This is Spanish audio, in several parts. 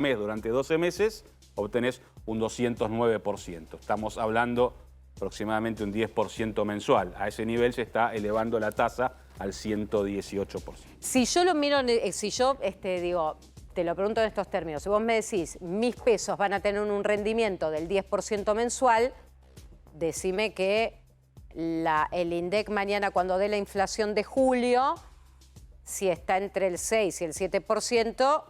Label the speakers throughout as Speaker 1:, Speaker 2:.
Speaker 1: mes durante 12 meses, obtenés un 209%. Estamos hablando aproximadamente un 10% mensual. A ese nivel se está elevando la tasa al 118%.
Speaker 2: Si yo lo miro, si yo digo, te lo pregunto en estos términos, si vos me decís, mis pesos van a tener un rendimiento del 10% mensual, decime que el INDEC mañana cuando dé la inflación de julio, si está entre el 6 y el 7%,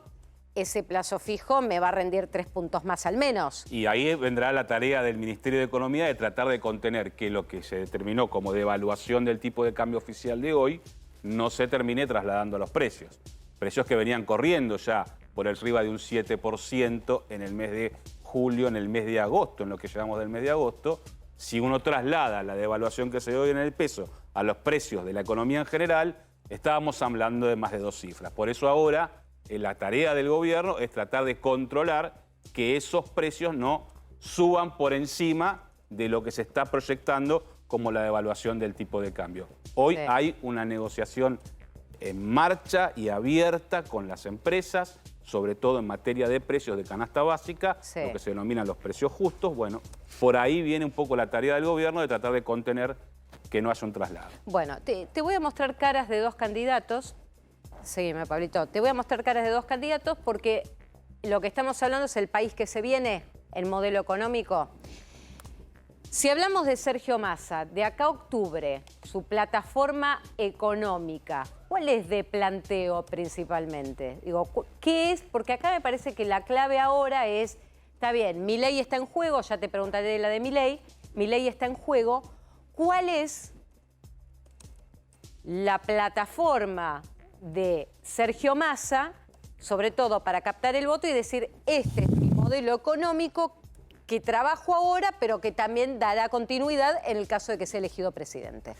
Speaker 2: ese plazo fijo me va a rendir 3 puntos más al menos.
Speaker 1: Y ahí vendrá la tarea del Ministerio de Economía de tratar de contener que lo que se determinó como devaluación del tipo de cambio oficial de hoy no se termine trasladando a los precios. Precios que venían corriendo ya por arriba de un 7% en el mes de julio, en el mes de agosto, en lo que llevamos del mes de agosto. Si uno traslada la devaluación que se dio hoy en el peso a los precios de la economía en general, estábamos hablando de más de 2 cifras. Por eso ahora la tarea del gobierno es tratar de controlar que esos precios no suban por encima de lo que se está proyectando como la devaluación del tipo de cambio. Hoy hay una negociación en marcha y abierta con las empresas, sobre todo en materia de precios de canasta básica, lo que se denominan los precios justos. Bueno, por ahí viene un poco la tarea del gobierno de tratar de contener que no haya un traslado.
Speaker 2: Bueno, te voy a mostrar caras de dos candidatos. Seguime, Pablito. Te voy a mostrar caras de dos candidatos porque lo que estamos hablando es el país que se viene, el modelo económico. Si hablamos de Sergio Massa, de acá a octubre, su plataforma económica, ¿cuál es de planteo principalmente? Digo, ¿qué es? Porque acá me parece que la clave ahora es, está bien, Milei está en juego, ya te preguntaré de la de Milei está en juego. ¿Cuál es la plataforma de Sergio Massa, sobre todo para captar el voto y decir, este es mi modelo económico que trabajo ahora, pero que también dará continuidad en el caso de que sea elegido presidente?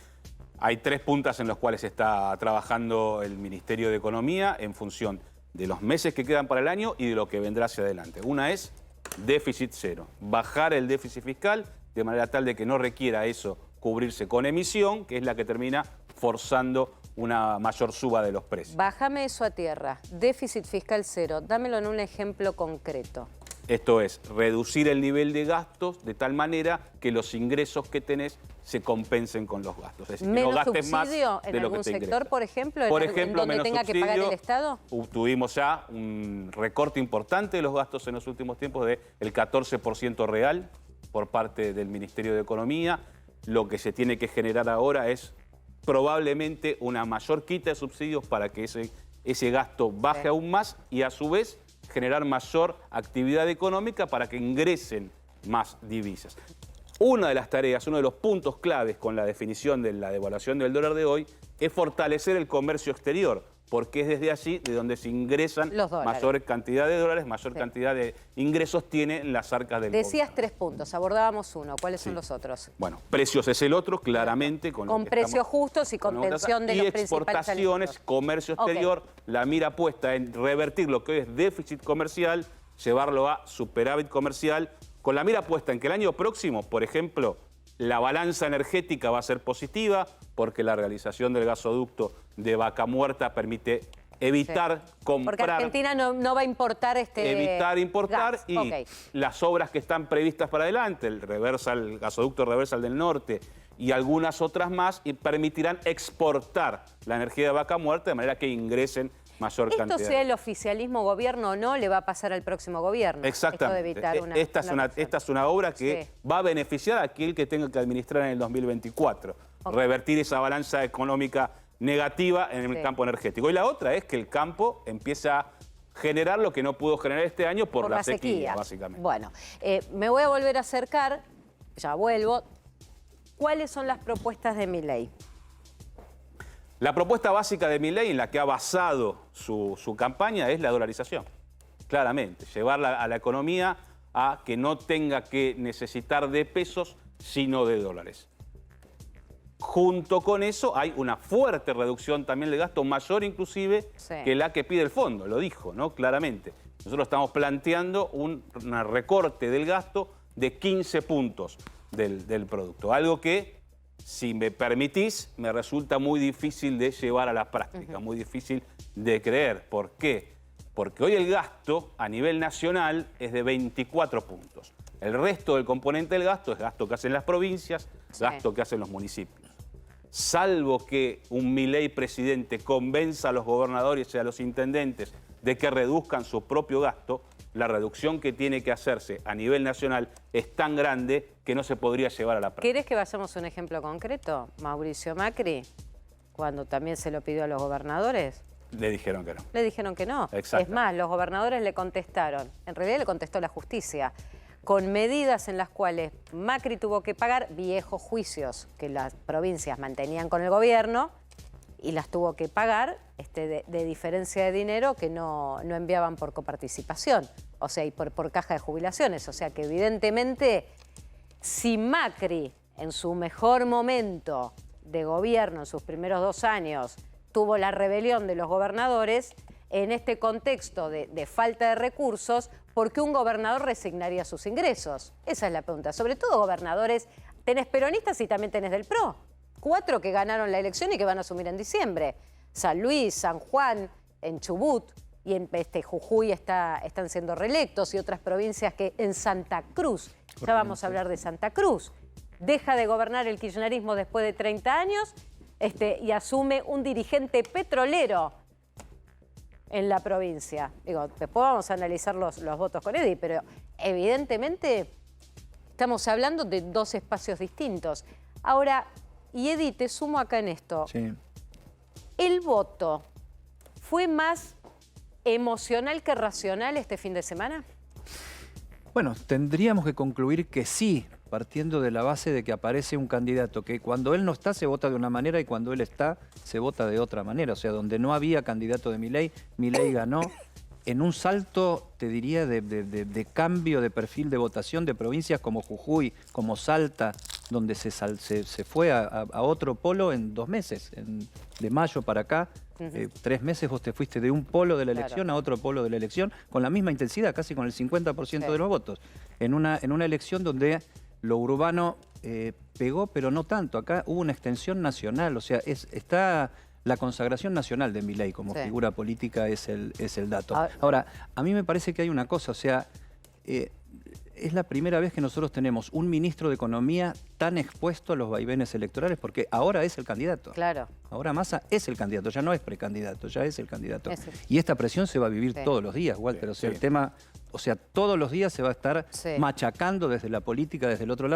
Speaker 1: Hay 3 puntas en las cuales está trabajando el Ministerio de Economía en función de los meses que quedan para el año y de lo que vendrá hacia adelante. Una es déficit cero, bajar el déficit fiscal de manera tal de que no requiera eso cubrirse con emisión, que es la que termina forzando una mayor suba de los precios.
Speaker 2: Bájame eso a tierra, déficit fiscal cero, dámelo en un ejemplo concreto.
Speaker 1: Esto es, reducir el nivel de gastos de tal manera que los ingresos que tenés se compensen con los gastos. Es decir, que no gastes más de lo que te
Speaker 2: ¿En algún sector,
Speaker 1: ingresas.
Speaker 2: por ejemplo, en donde
Speaker 1: menos
Speaker 2: tenga que pagar el Estado?
Speaker 1: Tuvimos ya un recorte importante de los gastos en los últimos tiempos del 14% real por parte del Ministerio de Economía. Lo que se tiene que generar ahora es probablemente una mayor quita de subsidios para que ese gasto baje aún más y a su vez generar mayor actividad económica para que ingresen más divisas. Una de las tareas, uno de los puntos claves con la definición de la devaluación del dólar de hoy es fortalecer el comercio exterior, porque es desde allí de donde se ingresan mayor cantidad de dólares, mayor cantidad de ingresos tienen las arcas del
Speaker 2: Decías
Speaker 1: gobierno.
Speaker 2: 3 puntos, abordábamos uno. ¿Cuáles son los otros?
Speaker 1: Bueno, precios es el otro, claramente.
Speaker 2: Con precios justos y contención de los principales
Speaker 1: exportaciones,
Speaker 2: alimentos.
Speaker 1: comercio exterior, la mira puesta en revertir lo que hoy es déficit comercial, llevarlo a superávit comercial, con la mira puesta en que el año próximo, por ejemplo, la balanza energética va a ser positiva porque la realización del gasoducto de Vaca Muerta permite evitar comprar.
Speaker 2: Porque Argentina no va a importar
Speaker 1: evitar importar
Speaker 2: gas.
Speaker 1: Y las obras que están previstas para adelante, el gasoducto Reversal del Norte y algunas otras más, y permitirán exportar la energía de Vaca Muerta de manera que ingresen mayor cantidad.
Speaker 2: Esto sea el oficialismo gobierno o no, le va a pasar al próximo gobierno.
Speaker 1: Exactamente.
Speaker 2: Esto de evitar
Speaker 1: esta es una obra que va a beneficiar a aquel que tenga que administrar en el 2024. Revertir esa balanza económica negativa en el campo energético. Y la otra es que el campo empieza a generar lo que no pudo generar este año por la sequía, básicamente.
Speaker 2: Bueno, me voy a volver a acercar, ya vuelvo. ¿Cuáles son las propuestas de Milei?
Speaker 1: La propuesta básica de Milei, en la que ha basado su campaña, es la dolarización. Claramente, llevarla a la economía a que no tenga que necesitar de pesos, sino de dólares. Junto con eso hay una fuerte reducción también del gasto, mayor inclusive que la que pide el fondo, lo dijo, ¿no? Claramente. Nosotros estamos planteando un recorte del gasto de 15 puntos del producto, algo que, si me permitís, me resulta muy difícil de llevar a la práctica, muy difícil de creer. ¿Por qué? Porque hoy el gasto a nivel nacional es de 24 puntos. El resto del componente del gasto es gasto que hacen las provincias, gasto que hacen los municipios. Salvo que un Milei presidente convenza a los gobernadores y a los intendentes de que reduzcan su propio gasto, la reducción que tiene que hacerse a nivel nacional es tan grande que no se podría llevar a la práctica.
Speaker 2: ¿Querés que vayamos a un ejemplo concreto? Mauricio Macri, cuando también se lo pidió a los gobernadores,
Speaker 1: Le dijeron que no.
Speaker 2: le dijeron que no. Es más, los gobernadores le contestaron, en realidad le contestó la justicia, con medidas en las cuales Macri tuvo que pagar viejos juicios que las provincias mantenían con el gobierno y las tuvo que pagar de diferencia de dinero que no enviaban por coparticipación, o sea, y por caja de jubilaciones. O sea que evidentemente, si Macri en su mejor momento de gobierno, en sus primeros 2 años, tuvo la rebelión de los gobernadores, en este contexto de falta de recursos, ¿por qué un gobernador resignaría sus ingresos? Esa es la pregunta. Sobre todo gobernadores, tenés peronistas y también tenés del PRO. 4 que ganaron la elección y que van a asumir en diciembre. San Luis, San Juan, en Chubut y en Jujuy están siendo reelectos, y otras provincias que en Santa Cruz, ya vamos a hablar de Santa Cruz, deja de gobernar el kirchnerismo después de 30 años y asume un dirigente petrolero en la provincia. Digo, después vamos a analizar los votos con Edi, pero evidentemente estamos hablando de 2 espacios distintos. Ahora, y Edi, te sumo acá en esto.
Speaker 3: Sí.
Speaker 2: ¿El voto fue más emocional que racional este fin de semana?
Speaker 3: Bueno, tendríamos que concluir que sí, partiendo de la base de que aparece un candidato que cuando él no está se vota de una manera y cuando él está se vota de otra manera. O sea, donde no había candidato de Milei, Milei ganó en un salto, te diría, de cambio de perfil de votación de provincias como Jujuy, como Salta, donde se fue a otro polo en 2 meses, de mayo para acá. 3 meses vos te fuiste de un polo de la elección a otro polo de la elección, con la misma intensidad, casi con el 50% de los votos. En una elección donde lo urbano pegó, pero no tanto. Acá hubo una extensión nacional, o sea, está la consagración nacional de Milei como figura política es el dato. Ahora, a mí me parece que hay una cosa, o sea, es la primera vez que nosotros tenemos un ministro de Economía tan expuesto a los vaivenes electorales, porque ahora es el candidato.
Speaker 2: Claro.
Speaker 3: Ahora Massa es el candidato, ya no es precandidato, ya es el candidato. Y esta presión se va a vivir todos los días, Walter. O sea, el tema, o sea, todos los días se va a estar machacando desde la política, desde el otro lado.